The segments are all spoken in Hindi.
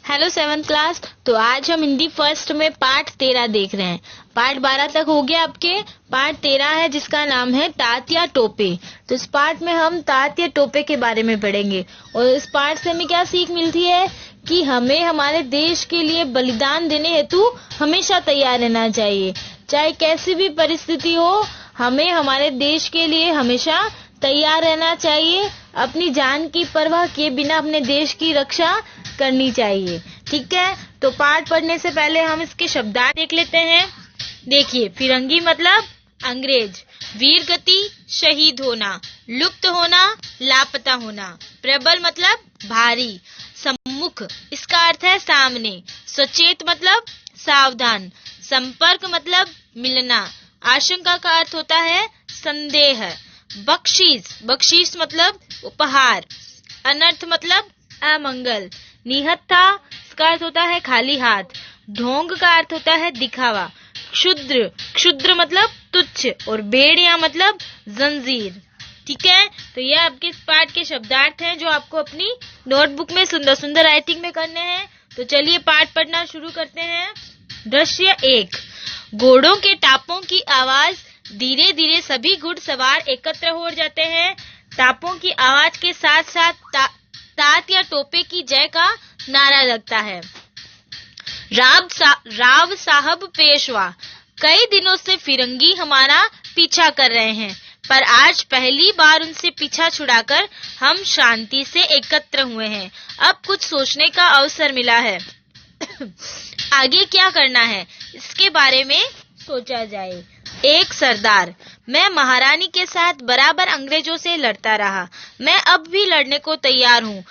Hello 7th class. तो आज हम हिंदी फर्स्ट में पाठ 13 देख रहे हैं। पाठ 12 तक हो गया आपके, पाठ 13 है जिसका नाम है तात या टोपे। तो इस पाठ में हम तात या टोपे के बारे में पढ़ेंगे और इस पाठ से हमें क्या सीख मिलती है कि हमें हमारे देश के लिए बलिदान देने हेतु हमेशा तैयार रहना चाहिए। चाहे कैसी भी परिस्थिति हो, हमें हमारे देश के लिए हमेशा तैयार रहना चाहिए। अपनी जान की परवाह किए बिना अपने देश की रक्षा करनी चाहिए। ठीक है, तो पाठ पढ़ने से पहले हम इसके शब्दार्थ देख लेते हैं। देखिए, फिरंगी मतलब अंग्रेज, वीर गति शहीद होना, लुप्त होना लापता होना, प्रबल मतलब भारी, सम्मुख इसका अर्थ है सामने, सचेत मतलब सावधान, संपर्क मतलब मिलना, आशंका का अर्थ होता है संदेह, बख्शीश मतलब उपहार, अनर्थ मतलब अमंगल, निहत्था इसका अर्थ होता है खाली हाथ, ढोंग का अर्थ होता है दिखावा, क्षुद्र मतलब तुच्छ और बेड़िया मतलब जंजीर। ठीक है, तो यह आपके इस पाठ के शब्दार्थ हैं जो आपको अपनी नोटबुक में सुंदर सुंदर राइटिंग में करने हैं। तो चलिए पाठ पढ़ना शुरू करते हैं। दृश्य 1। घोड़ों के टापों की आवाज, धीरे धीरे सभी घुड़सवार एकत्र हो जाते हैं। टापों की आवाज के साथ साथ तात या टोपे की जय का नारा लगता है। राव साहब पेशवा, कई दिनों से फिरंगी हमारा पीछा कर रहे हैं, पर आज पहली बार उनसे पीछा छुड़ाकर हम शांति से एकत्र हुए हैं। अब कुछ सोचने का अवसर मिला है। आगे क्या करना है इसके बारे में सोचा जाए। एक सरदार, मैं महारानी के साथ बराबर अंग्रेजों से लड़ता रहा, मैं अब भी लड़ने को तैयार हूँ,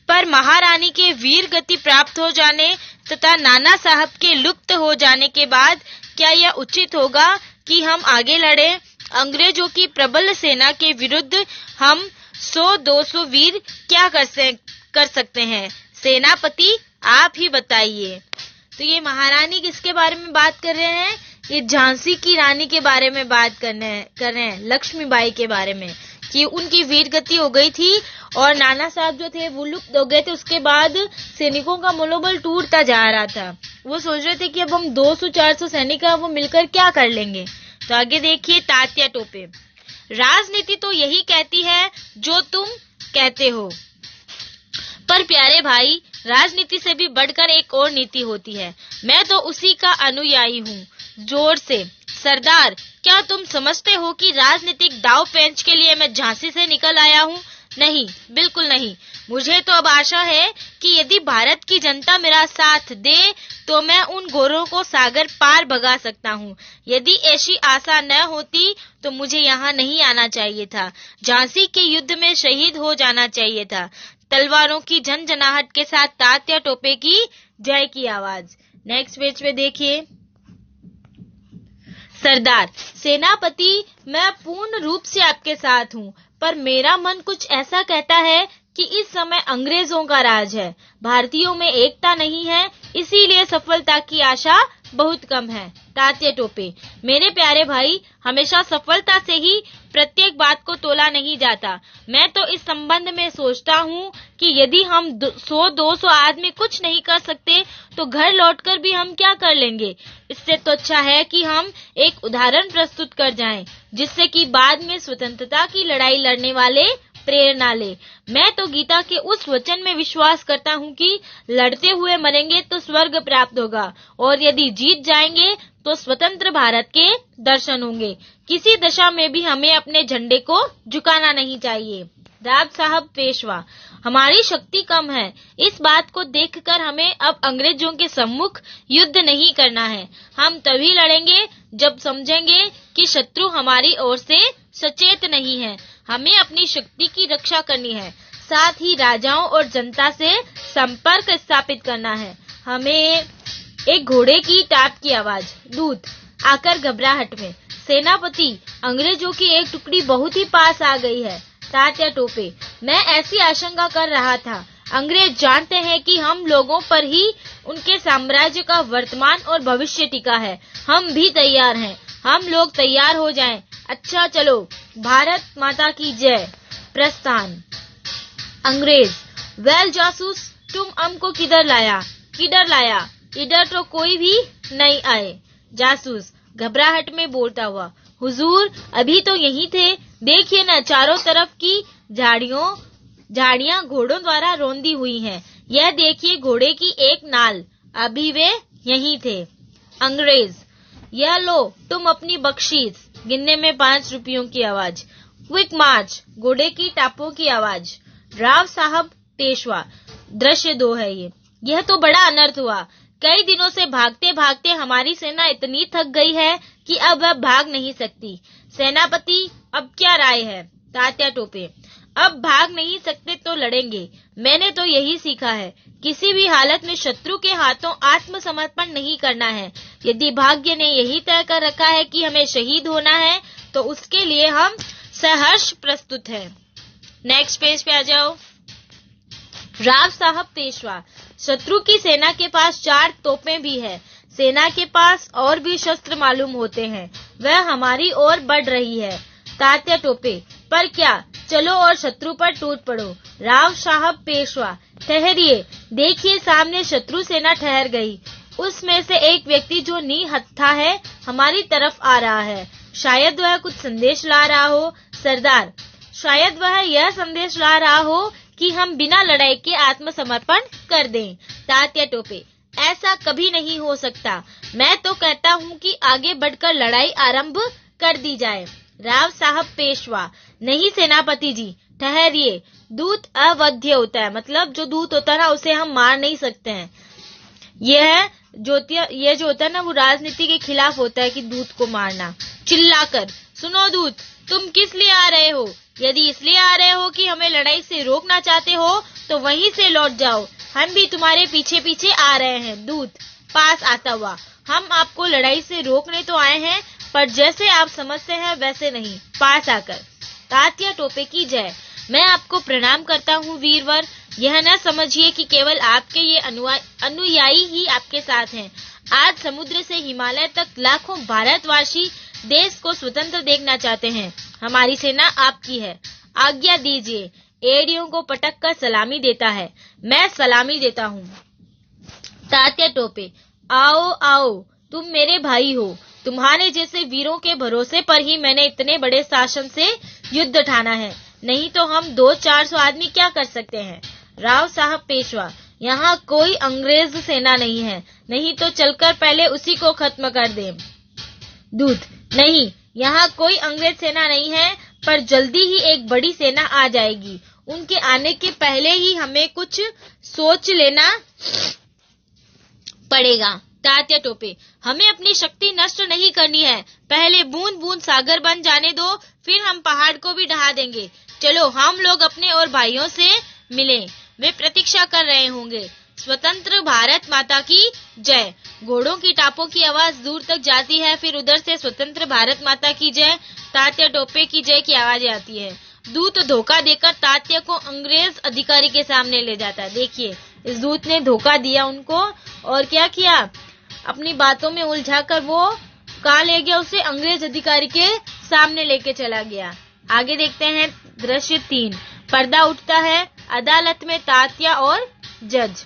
पर महारानी के वीर गति प्राप्त हो जाने तथा नाना साहब के लुप्त हो जाने के बाद क्या यह उचित होगा कि हम आगे लड़ें? अंग्रेजों की प्रबल सेना के विरुद्ध हम 100-200 वीर क्या कर सकते हैं? सेनापति आप ही बताइए। तो ये महारानी किसके बारे में बात कर रहे हैं? ये झांसी की रानी के बारे में बात कर रहे हैं, लक्ष्मीबाई के बारे में, कि उनकी वीर गति हो गई थी और नाना साहब जो थे वो लुप्त हो गए थे। उसके बाद सैनिकों का मनोबल टूटता जा रहा था। वो सोच रहे थे कि अब हम 200-400 सैनिक वो मिलकर क्या कर लेंगे। तो आगे देखिए तात या टोपे। राजनीति तो यही कहती है जो तुम कहते हो, पर प्यारे भाई, राजनीति से भी बढ़कर एक और नीति होती है। मैं तो उसी का अनुयायी हूँ। जोर से, सरदार, क्या तुम समझते हो कि राजनीतिक दाव पेंच के लिए मैं झांसी से निकल आया हूँ? नहीं, बिल्कुल नहीं। मुझे तो अब आशा है कि यदि भारत की जनता मेरा साथ दे तो मैं उन गोरों को सागर पार भगा सकता हूँ। यदि ऐसी आशा न होती तो मुझे यहाँ नहीं आना चाहिए था। झांसी के युद्ध में शहीद हो जाना चाहिए था। तलवारों की झनझनाहट के साथ तात या टोपे की जय की आवाज। नेक्स्ट पेज पे देखिए। सरदार, सेनापति, मैं पूर्ण रूप से आपके साथ हूँ, पर मेरा मन कुछ ऐसा कहता है कि इस समय अंग्रेजों का राज है, भारतीयों में एकता नहीं है, इसीलिए सफलता की आशा बहुत कम है। तात या टोपे, मेरे प्यारे भाई, हमेशा सफलता से ही प्रत्येक बात को तोला नहीं जाता। मैं तो इस संबंध में सोचता हूँ कि यदि हम 100-200 आदमी कुछ नहीं कर सकते तो घर लौटकर भी हम क्या कर लेंगे। इससे तो अच्छा है कि हम एक उदाहरण प्रस्तुत कर जाएं, जिससे कि बाद में स्वतंत्रता की लड़ाई लड़ने वाले प्रेरणा ले। मैं तो गीता के उस वचन में विश्वास करता हूँ कि लड़ते हुए मरेंगे तो स्वर्ग प्राप्त होगा और यदि जीत जाएंगे तो स्वतंत्र भारत के दर्शन होंगे। किसी दशा में भी हमें अपने झंडे को झुकाना नहीं चाहिए। राव साहब पेशवा, हमारी शक्ति कम है, इस बात को देखकर हमें अब अंग्रेजों के सम्मुख युद्ध नहीं करना है। हम तभी लड़ेंगे जब समझेंगे कि शत्रु हमारी ओर से सचेत नहीं है। हमें अपनी शक्ति की रक्षा करनी है, साथ ही राजाओं और जनता से संपर्क स्थापित करना है। हमें एक घोड़े की टाप की आवाज, दूत आकर घबराहट में, सेनापति, अंग्रेजों की एक टुकड़ी बहुत ही पास आ गई है। तात या टोपे, मैं ऐसी आशंका कर रहा था। अंग्रेज जानते हैं कि हम लोगों पर ही उनके साम्राज्य का वर्तमान और भविष्य टिका है। हम भी तैयार हैं, हम लोग तैयार हो जाएं। अच्छा चलो, भारत माता की जय। प्रस्थान। अंग्रेज, वेल जासूस, तुम हमको किधर लाया? इधर तो कोई भी नहीं आए। जासूस घबराहट में बोलता हुआ, हुजूर अभी तो यहीं थे, देखिए ना चारों तरफ की झाड़ियां घोड़ों द्वारा रौंदी हुई हैं। यह देखिए घोड़े की एक नाल, अभी वे यहीं थे। अंग्रेज, यह लो तुम अपनी बख्शीश। गिनने में 5 रुपयों की आवाज। क्विक मार्च, घोड़े की टापों की आवाज। राव साहब पेशवा। दृश्य 2 है ये। यह तो बड़ा अनर्थ हुआ। कई दिनों से भागते भागते हमारी सेना इतनी थक गई है कि अब वह भाग नहीं सकती। सेनापति, अब क्या राय है? तात्या टोपे, अब भाग नहीं सकते तो लड़ेंगे। मैंने तो यही सीखा है, किसी भी हालत में शत्रु के हाथों आत्मसमर्पण नहीं करना है। यदि भाग्य ने यही तय कर रखा है कि हमें शहीद होना है, तो उसके लिए हम सहर्ष प्रस्तुत हैं। नेक्स्ट पेज पे आ जाओ। राव साहब पेशवा, शत्रु की सेना के पास 4 तोपें भी है। सेना के पास और भी शस्त्र मालूम होते हैं। वह हमारी ओर बढ़ रही है। तात्या टोपे, पर क्या? चलो और शत्रु पर टूट पड़ो। राव साहब पेशवा, ठहरिए, देखिए सामने शत्रु सेना ठहर गई। उसमें से एक व्यक्ति जो निहत्था है हमारी तरफ आ रहा है। शायद वह कुछ संदेश ला रहा हो। सरदार, शायद वह यह संदेश ला रहा हो कि हम बिना लड़ाई के आत्मसमर्पण कर दें। तात्या टोपे, ऐसा कभी नहीं हो सकता। मैं तो कहता हूँ कि आगे बढ़कर लड़ाई आरंभ कर दी जाए। राव साहब पेशवा, नहीं सेनापति जी, ठहरिए। दूत अवध्य होता है, मतलब जो दूत होता है ना उसे हम मार नहीं सकते हैं। ये जो होता है ना वो राजनीति के खिलाफ होता है कि दूत को मारना। चिल्लाकर, सुनो दूत, तुम किस लिए आ रहे हो? यदि इसलिए आ रहे हो कि हमें लड़ाई से रोकना चाहते हो तो वहीं से लौट जाओ, हम भी तुम्हारे पीछे पीछे आ रहे हैं। दूत पास आता हुआ, हम आपको लड़ाई से रोकने तो आए हैं, पर जैसे आप समझते हैं वैसे नहीं। पास आकर, तात्या टोपे की जय। मैं आपको प्रणाम करता हूँ वीरवर। यह न समझिए कि केवल आपके ये अनुयायी ही आपके साथ हैं। आज समुद्र से हिमालय तक लाखों भारतवासी देश को स्वतंत्र देखना चाहते हैं। हमारी सेना आपकी है, आज्ञा दीजिए। एड़ियों को पटक कर सलामी देता है। मैं सलामी देता हूँ। तात्या टोपे, आओ आओ, तुम मेरे भाई हो। तुम्हारे जैसे वीरों के भरोसे पर ही मैंने इतने बड़े शासन से युद्ध ठाना है, नहीं तो हम 200-400 आदमी क्या कर सकते हैं। राव साहब पेशवा, यहाँ कोई अंग्रेज सेना नहीं है, नहीं तो चलकर पहले उसी को खत्म कर दें। दूत, नहीं, यहाँ कोई अंग्रेज सेना नहीं है, पर जल्दी ही एक बड़ी सेना आ जाएगी। उनके आने के पहले ही हमें कुछ सोच लेना पड़ेगा। तात्या टोपे, हमें अपनी शक्ति नष्ट नहीं करनी है। पहले बूंद बूंद सागर बन जाने दो, फिर हम पहाड़ को भी ढहा देंगे। चलो हम लोग अपने और भाइयों से मिलें, वे प्रतीक्षा कर रहे होंगे। स्वतंत्र भारत माता की जय। घोड़ों की टापों की आवाज दूर तक जाती है, फिर उधर से स्वतंत्र भारत माता की जय, तात्या टोपे की जय की आवाज आती है। दूत धोखा देकर तात्या को अंग्रेज अधिकारी के सामने ले जाता है। देखिए, इस दूत ने धोखा दिया उनको और क्या किया, अपनी बातों में उलझाकर वो कहाँ ले गया, उसे अंग्रेज अधिकारी के सामने लेके चला गया। आगे देखते हैं दृश्य 3। पर्दा उठता है। अदालत में तात्या और जज।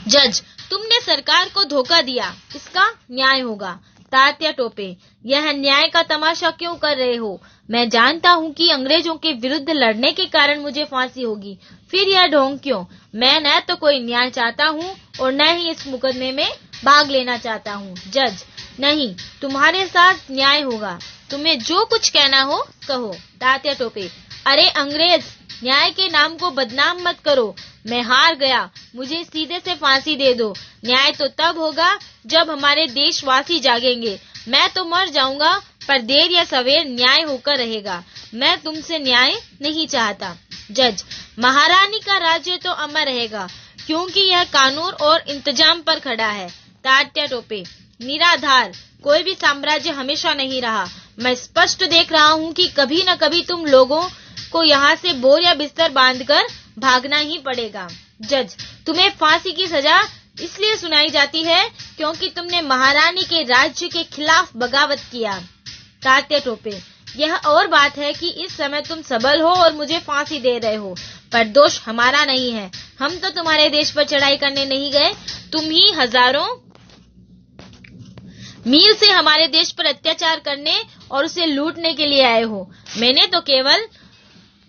जज, तुमने सरकार को धोखा दिया, इसका न्याय होगा। तात्या टोपे, यह न्याय का तमाशा क्यों कर रहे हो? मैं जानता हूँ कि अंग्रेजों के विरुद्ध लड़ने के कारण मुझे फांसी होगी, फिर यह ढोंग क्यों? मैं न तो कोई न्याय चाहता हूँ और न ही इस मुकदमे में भाग लेना चाहता हूँ। जज, नहीं, तुम्हारे साथ न्याय होगा, तुम्हें जो कुछ कहना हो कहो। तात्या टोपे, अरे अंग्रेज, न्याय के नाम को बदनाम मत करो। मैं हार गया, मुझे सीधे से फांसी दे दो। न्याय तो तब होगा जब हमारे देशवासी जागेंगे। मैं तो मर जाऊंगा, पर देर या सवेर न्याय होकर रहेगा। मैं तुमसे न्याय नहीं चाहता। जज, महारानी का राज्य तो अमर रहेगा, क्योंकि यह कानून और इंतजाम पर खड़ा है। तात्या टोपे, निराधार कोई भी साम्राज्य हमेशा नहीं रहा। मैं स्पष्ट देख रहा हूँ कि कभी न कभी तुम लोगों को यहाँ से बोर या बिस्तर बांधकर भागना ही पड़ेगा। जज, तुम्हें फांसी की सजा इसलिए सुनाई जाती है क्योंकि तुमने महारानी के राज्य के खिलाफ बगावत किया। तात्या टोपे, यह और बात है कि इस समय तुम सबल हो और मुझे फांसी दे रहे हो, पर दोष हमारा नहीं है। हम तो तुम्हारे देश पर चढ़ाई करने नहीं गए, तुम ही हजारों मील से हमारे देश पर अत्याचार करने और उसे लूटने के लिए आए हो। मैंने तो केवल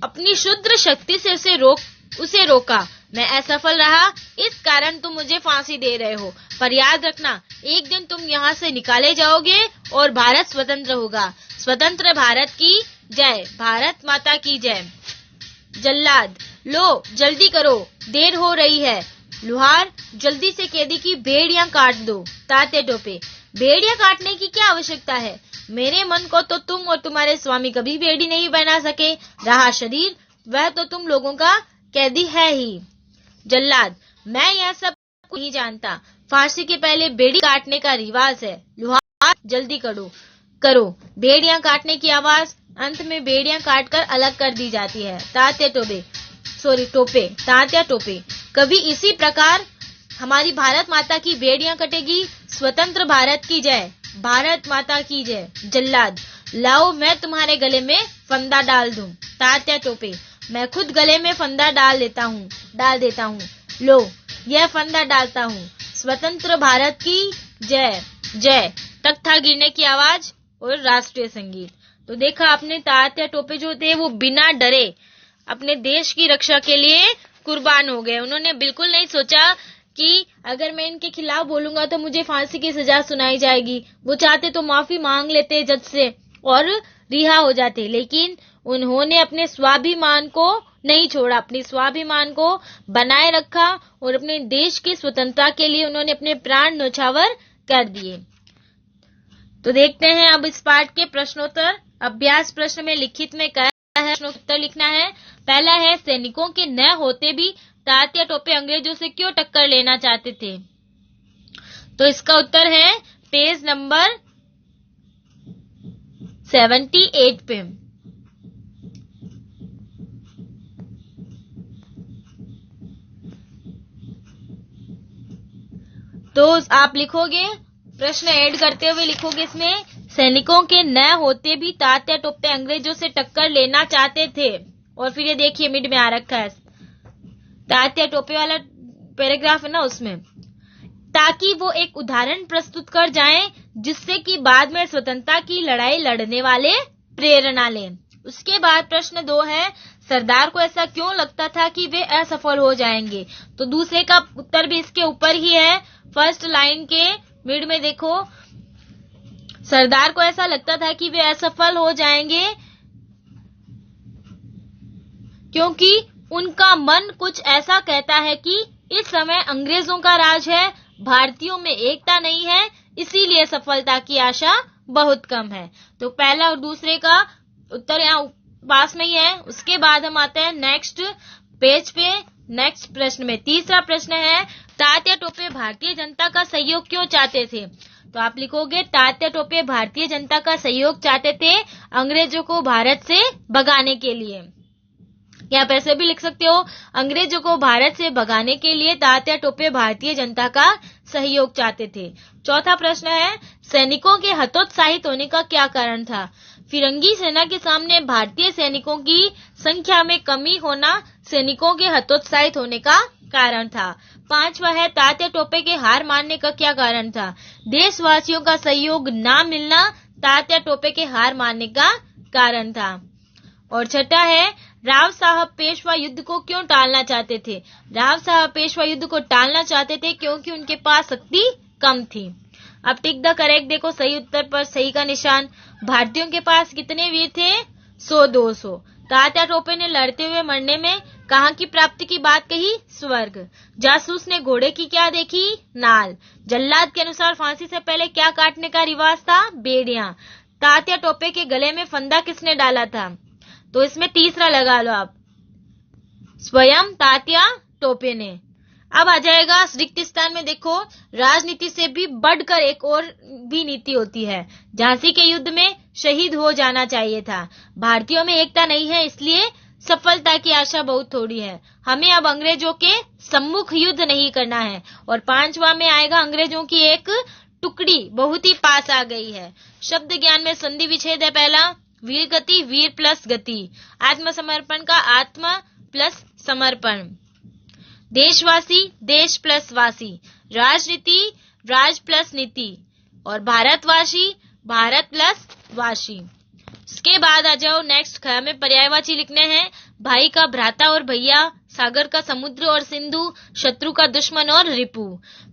अपनी शुद्र शक्ति से उसे रोका। मैं असफल रहा, इस कारण तुम मुझे फांसी दे रहे हो। पर याद रखना, एक दिन तुम यहाँ से निकाले जाओगे और भारत स्वतंत्र होगा। स्वतंत्र भारत की जय, भारत माता की जय। जल्लाद, लो जल्दी करो, देर हो रही है। लुहार, जल्दी से कैदी की भेड़ियां काट दो। तात्या टोपे, भेड़ियां काटने की क्या आवश्यकता है? मेरे मन को तो तुम और तुम्हारे स्वामी कभी भेड़ी नहीं बना सके। रहा शरीर, वह तो तुम लोगों का कैदी है ही। जल्लाद, मैं यह सब नहीं जानता। फांसी के पहले भेड़ी काटने का रिवाज है। लुहार, जल्दी करो। भेड़ियां काटने की आवाज, अंत में भेड़ियां काटकर अलग कर दी जाती है। तात्या टोपे, कभी इसी प्रकार हमारी भारत माता की भेड़ियां कटेगी। स्वतंत्र भारत की जय, भारत माता की जय। जल्लाद, लाओ मैं तुम्हारे गले में फंदा डाल दूं। तात्या टोपे, मैं खुद गले में फंदा डाल देता हूँ। लो, यह फंदा डालता हूँ। स्वतंत्र भारत की जय जय। तख्ता गिरने की आवाज और राष्ट्रीय संगीत। तो देखा आपने, तात्या टोपे जो थे वो बिना डरे अपने देश की रक्षा के लिए कुर्बान हो गए। उन्होंने बिल्कुल नहीं सोचा कि अगर मैं इनके खिलाफ बोलूंगा तो मुझे फांसी की सजा सुनाई जाएगी। वो चाहते तो माफी मांग लेते जज से और रिहा हो जाते, लेकिन उन्होंने अपने स्वाभिमान को नहीं छोड़ा, अपने स्वाभिमान को बनाए रखा और अपने देश की स्वतंत्रता के लिए उन्होंने अपने प्राण न्यौछावर कर दिए। तो देखते हैं अब इस पाठ के प्रश्नोत्तर। अभ्यास प्रश्न में लिखित में क्या है, प्रश्नोत्तर लिखना है। पहला है, सैनिकों के न होते भी तात्या टोपे अंग्रेजों से क्यों टक्कर लेना चाहते थे? तो इसका उत्तर है पेज नंबर 78 पे। तो आप लिखोगे, प्रश्न ऐड करते हुए लिखोगे इसमें, सैनिकों के न होते भी तात्या टोपे अंग्रेजों से टक्कर लेना चाहते थे। और फिर ये देखिए मिड में आ रखा है तात्या टोपे वाला पैराग्राफ है ना, उसमें, ताकि वो एक उदाहरण प्रस्तुत कर जाएं जिससे कि बाद में स्वतंत्रता की लड़ाई लड़ने वाले प्रेरणा लें। उसके बाद प्रश्न 2 है, सरदार को ऐसा क्यों लगता था कि वे असफल हो जाएंगे? तो दूसरे का उत्तर भी इसके ऊपर ही है। फर्स्ट लाइन के मिड में देखो, सरदार को ऐसा लगता था कि वे असफल हो जाएंगे क्योंकि उनका मन कुछ ऐसा कहता है कि इस समय अंग्रेजों का राज है, भारतीयों में एकता नहीं है, इसीलिए सफलता की आशा बहुत कम है। तो पहला और दूसरे का उत्तर यहाँ पास में ही है। उसके बाद हम आते हैं नेक्स्ट पेज पे, नेक्स्ट प्रश्न में। तीसरा प्रश्न है, तात्या टोपे भारतीय जनता का सहयोग क्यों चाहते थे? तो आप लिखोगे, तात्या टोपे भारतीय जनता का सहयोग चाहते थे अंग्रेजों को भारत से भगाने के लिए। या आप ऐसे भी लिख सकते हो, अंग्रेजों को भारत से भगाने के लिए तात्या टोपे भारतीय जनता का सहयोग चाहते थे। चौथा प्रश्न है, सैनिकों के हतोत्साहित होने का क्या कारण था? फिरंगी सेना के सामने भारतीय सैनिकों की संख्या में कमी होना सैनिकों के हतोत्साहित होने का कारण था। पांचवा है, तात्या टोपे के हार मानने का क्या कारण था? देशवासियों का सहयोग ना मिलना तात्या टोपे के हार मानने का कारण था। और छठा है, राव साहब पेशवा युद्ध को क्यों टालना चाहते थे? राव साहब पेशवा युद्ध को टालना चाहते थे क्योंकि उनके पास शक्ति कम थी। अब टिक द करेक्ट देखो, सही उत्तर पर सही का निशान। भारतीयों के पास कितने वीर थे? 100-200। तात्या टोपे ने लड़ते हुए मरने में कहाँ की प्राप्ति की बात कही? स्वर्ग। जासूस ने घोड़े की क्या देखी? नाल। जल्लाद के अनुसार फांसी से पहले क्या काटने का रिवाज था? बेड़ियां। तात्या टोपे के गले में फंदा किसने डाला था? तो इसमें तीसरा लगा लो आप, स्वयं तात्या टोपे ने। अब आ जाएगा रिक्तिस्तान में। देखो, राजनीति से भी बढ़कर एक और भी नीति होती है। झांसी के युद्ध में शहीद हो जाना चाहिए था। भारतीयों में एकता नहीं है, इसलिए सफलता की आशा बहुत थोड़ी है। हमें अब अंग्रेजों के सम्मुख युद्ध नहीं करना है। और पांचवा में आएगा, अंग्रेजों की एक टुकड़ी बहुत ही पास आ गई है। शब्द ज्ञान में संधि विच्छेद है पहला, वीर गति, वीर प्लस गति, आत्मसमर्पण का आत्मा प्लस समर्पण। देशवासी, देश प्लस वासी, राजनीति, राज प्लस नीति, और भारतवासी, भारत प्लस वासी। इसके बाद आ जाओ नेक्स्ट ख में पर्यायवाची लिखने हैं। भाई का भ्राता और भैया, सागर का समुद्र और सिंधु, शत्रु का दुश्मन और रिपु।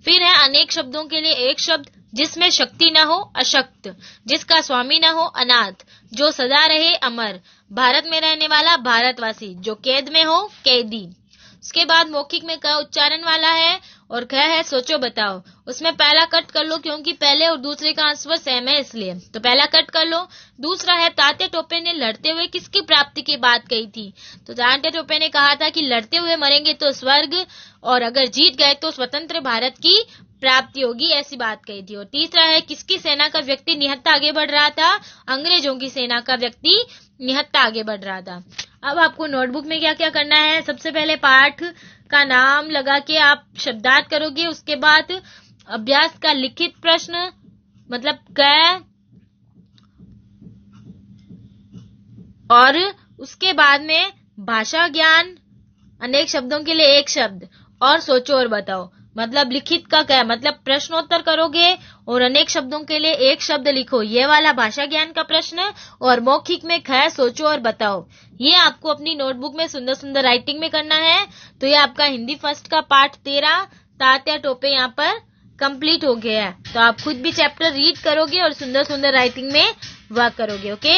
फिर है अनेक शब्दों के लिए एक शब्द, जिसमें शक्ति न हो अशक्त, जिसका स्वामी न हो अनाथ, जो सदा रहे अमर, भारत में रहने वाला भारतवासी, जो कैद में हो कैदी। उसके बाद मौखिक में क उच्चारण वाला है और ख है सोचो बताओ। उसमें पहला कट कर लो क्योंकि पहले और दूसरे का आंसर सेम है इसलिए, तो पहला कट कर लो। दूसरा है तात्या टोपे ने लड़ते हुए किसकी प्राप्ति की बात कही थी, तो तात्या टोपे ने कहा था कि लड़ते हुए मरेंगे तो स्वर्ग और अगर जीत गए तो स्वतंत्र भारत की प्राप्ति होगी, ऐसी बात कही थी। और तीसरा है किसकी सेना का व्यक्ति निहत्था आगे बढ़ रहा था, अंग्रेजों की सेना का व्यक्ति निहत्था आगे बढ़ रहा था। अब आपको नोटबुक में क्या क्या करना है, सबसे पहले पाठ का नाम लगा के आप शब्दार्थ करोगे। उसके बाद अभ्यास का लिखित प्रश्न मतलब क, और उसके बाद में भाषा ज्ञान, अनेक शब्दों के लिए एक शब्द, और सोचो और बताओ। मतलब लिखित का क्या मतलब प्रश्नोत्तर करोगे और अनेक शब्दों के लिए एक शब्द लिखो, ये वाला भाषा ज्ञान का प्रश्न। और मौखिक में ख सोचो और बताओ, ये आपको अपनी नोटबुक में सुंदर सुंदर राइटिंग में करना है। तो ये आपका हिंदी फर्स्ट का पाठ 13 तात्या टोपे यहाँ पर कंप्लीट हो गया है। तो आप खुद भी चैप्टर रीड करोगे और सुंदर सुंदर राइटिंग में वर्क करोगे। ओके।